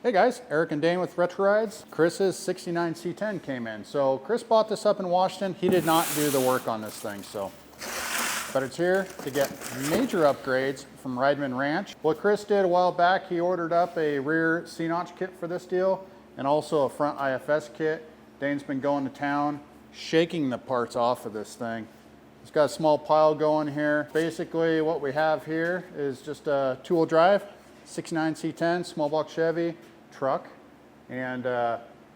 Hey guys, Eric and Dane with Retro Rides. Chris's 69 C10 came in. So Chris bought this up in Washington. He did not do the work on this thing, but it's here to get major upgrades from Rydman Ranch. What Chris did a while back, he ordered up a rear C-notch kit for this deal and also a front IFS kit. Dane's been going to town, shaking the parts off of this thing. It's got a small pile going here. Basically what we have here is just a two-wheel drive, 69 C10, small block Chevy truck. And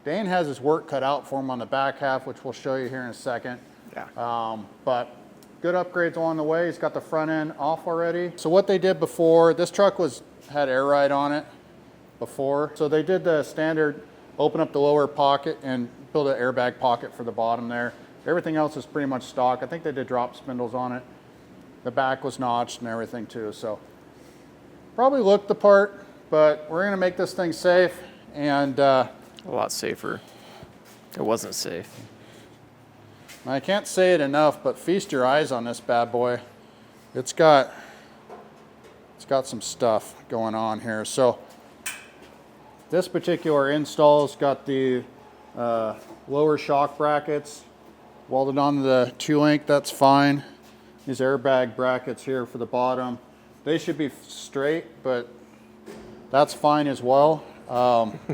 Dane has his work cut out for him on the back half, which we'll show you here in a second. Yeah. But good upgrades along the way. He's got the front end off already. So what they did before, this truck had air ride on it before. So they did the standard, open up the lower pocket and build an airbag pocket for the bottom there. Everything else is pretty much stock. I think they did drop spindles on it. The back was notched and everything too. So probably looked the part, but we're gonna make this thing safe and a lot safer. It wasn't safe. I can't say it enough, but feast your eyes on this bad boy. It's got some stuff going on here. So this particular install's got the lower shock brackets welded onto the 2-link. That's fine. These airbag brackets here for the bottom, they should be straight, but that's fine as well.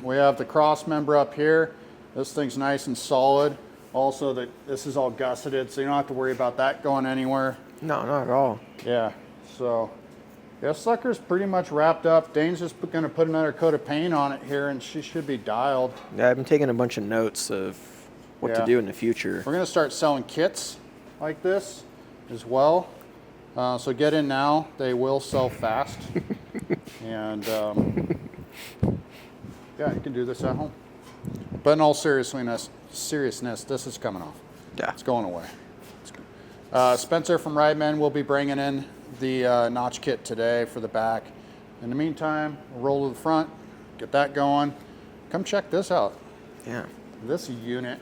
We have the cross member up here. This thing's nice and solid. Also, this is all gusseted, so you don't have to worry about that going anywhere. No, not at all. Yeah, so this sucker's pretty much wrapped up. Dane's just going to put another coat of paint on it here, and she should be dialed. Yeah, I've been taking a bunch of notes of what to do in the future. We're going to start selling kits like this as well. So get in now. They will sell fast. And yeah, you can do this at home. But in all seriousness, this is coming off. Yeah. It's going away. Spencer from Rydman will be bringing in the notch kit today for the back. In the meantime, we'll roll to the front, get that going. Come check this out. Yeah. This unit.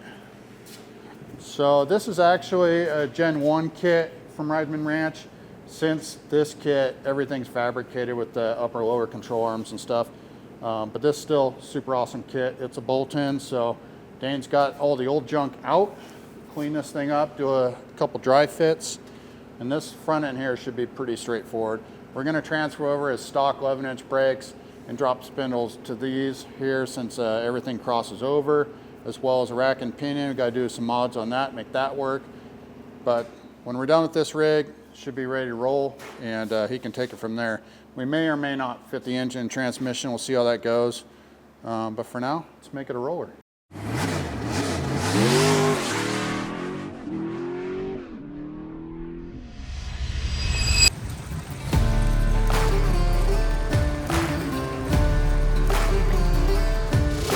So this is actually a Gen 1 kit from Rydman Ranch. Since this kit, everything's fabricated with the upper lower control arms and stuff. But this is still super awesome kit. It's a bolt-in, so Dane's got all the old junk out, clean this thing up, do a couple dry fits, and this front end here should be pretty straightforward. We're going to transfer over his stock 11-inch brakes and drop spindles to these here since everything crosses over, as well as a rack and pinion. We've got to do some mods on that, make that work. But when we're done with this rig, should be ready to roll, and he can take it from there. We may or may not fit the engine and transmission. We'll see how that goes. But for now, let's make it a roller.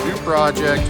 New project.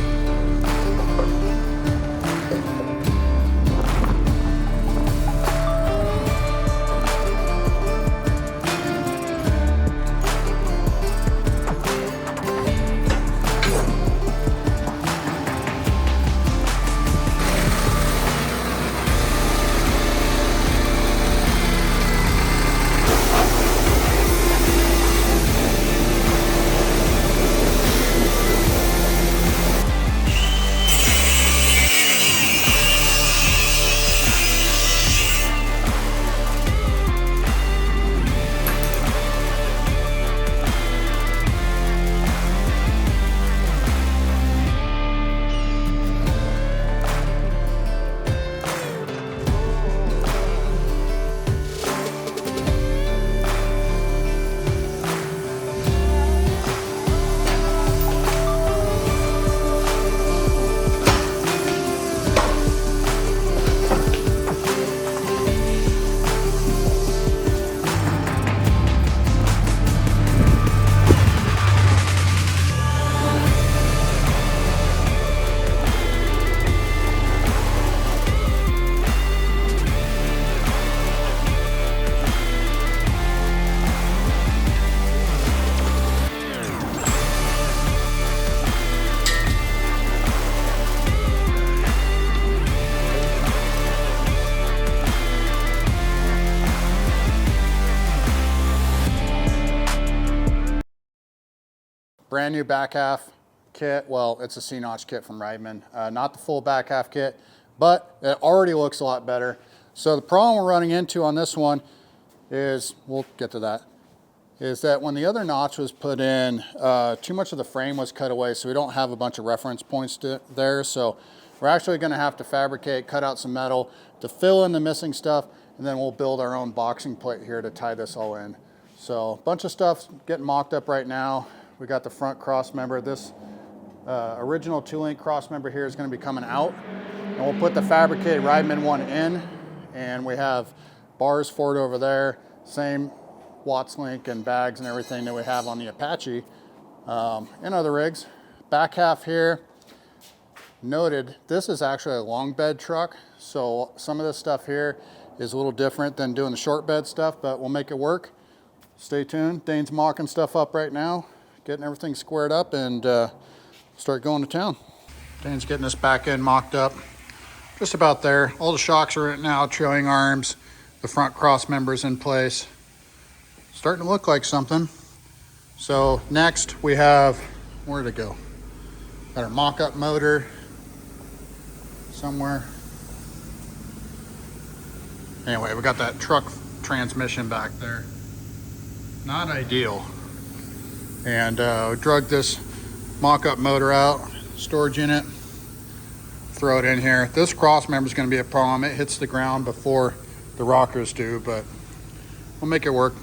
brand new back half kit. Well, it's a C-notch kit from Rydman, not the full back half kit, but it already looks a lot better. So the problem we're running into on this one is, we'll get to that, is that when the other notch was put in, too much of the frame was cut away, so we don't have a bunch of reference points there. So we're actually gonna have to fabricate, cut out some metal to fill in the missing stuff, and then we'll build our own boxing plate here to tie this all in. So a bunch of stuff getting mocked up right now. We got the front cross member. This original 2-link cross member here is gonna be coming out, and we'll put the fabricated Rydman one in, and we have bars for it over there. Same Watts link and bags and everything that we have on the Apache and other rigs. Back half here, noted, this is actually a long bed truck, so some of this stuff here is a little different than doing the short bed stuff, but we'll make it work. Stay tuned. Dane's mocking stuff up right now, getting everything squared up, and start going to town. Dane's getting this back end mocked up, just about there. All the shocks are in now, trailing arms, the front cross members in place. Starting to look like something. So next we have, where'd it go? Got our mock-up motor somewhere. Anyway, we got that truck transmission back there. Not ideal. And we drug this mock-up motor out, storage unit, throw it in here. This cross member is going to be a problem. It hits the ground before the rockers do, but we'll make it work.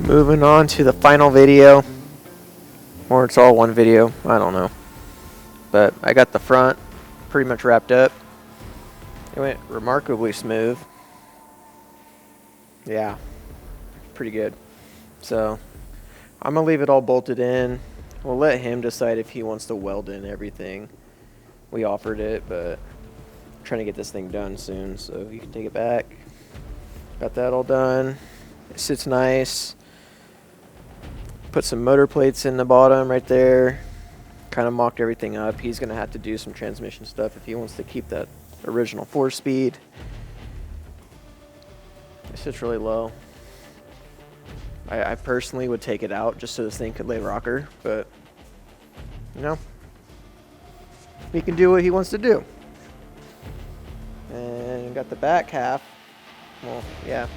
Moving on to the final video, or it's all one video, I don't know. But I got the front pretty much wrapped up. It went remarkably smooth. Yeah, pretty good. So I'm gonna leave it all bolted in. We'll let him decide if he wants to weld in everything. We offered it, but I'm trying to get this thing done soon, so you can take it back. Got that all done. It sits nice. Put some motor plates in the bottom right there. Kind of mocked everything up. He's going to have to do some transmission stuff if he wants to keep that original 4-speed. It sits really low. I personally would take it out just so this thing could lay rocker, but you know, he can do what he wants to do. And got the back half. Well, yeah,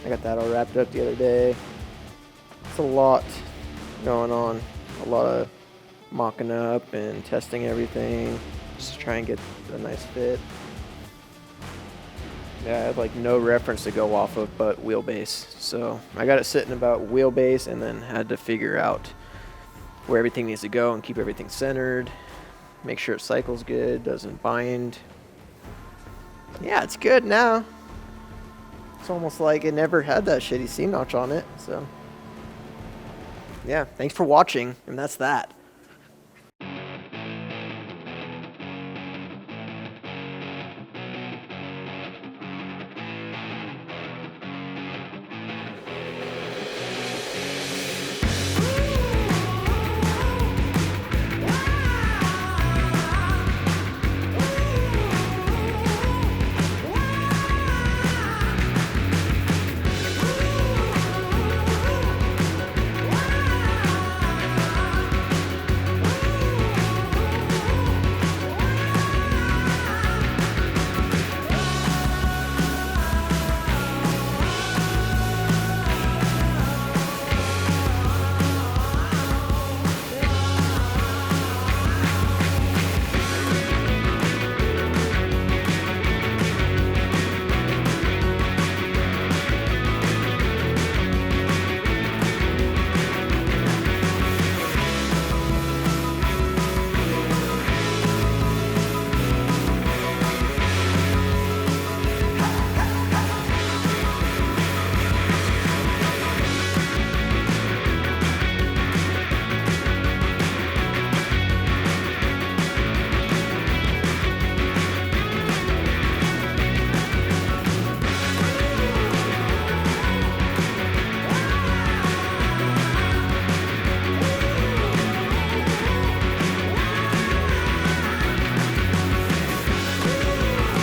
I got that all wrapped up the other day. It's a lot going on, a lot of mocking up and testing everything just to try and get a nice fit. Yeah, I have like no reference to go off of but wheelbase, so I got it sitting about wheelbase and then had to figure out where everything needs to go and keep everything centered, make sure it cycles good, doesn't bind. Yeah, it's good now. It's almost like it never had that shitty C-notch on it, so yeah, thanks for watching, and that's that.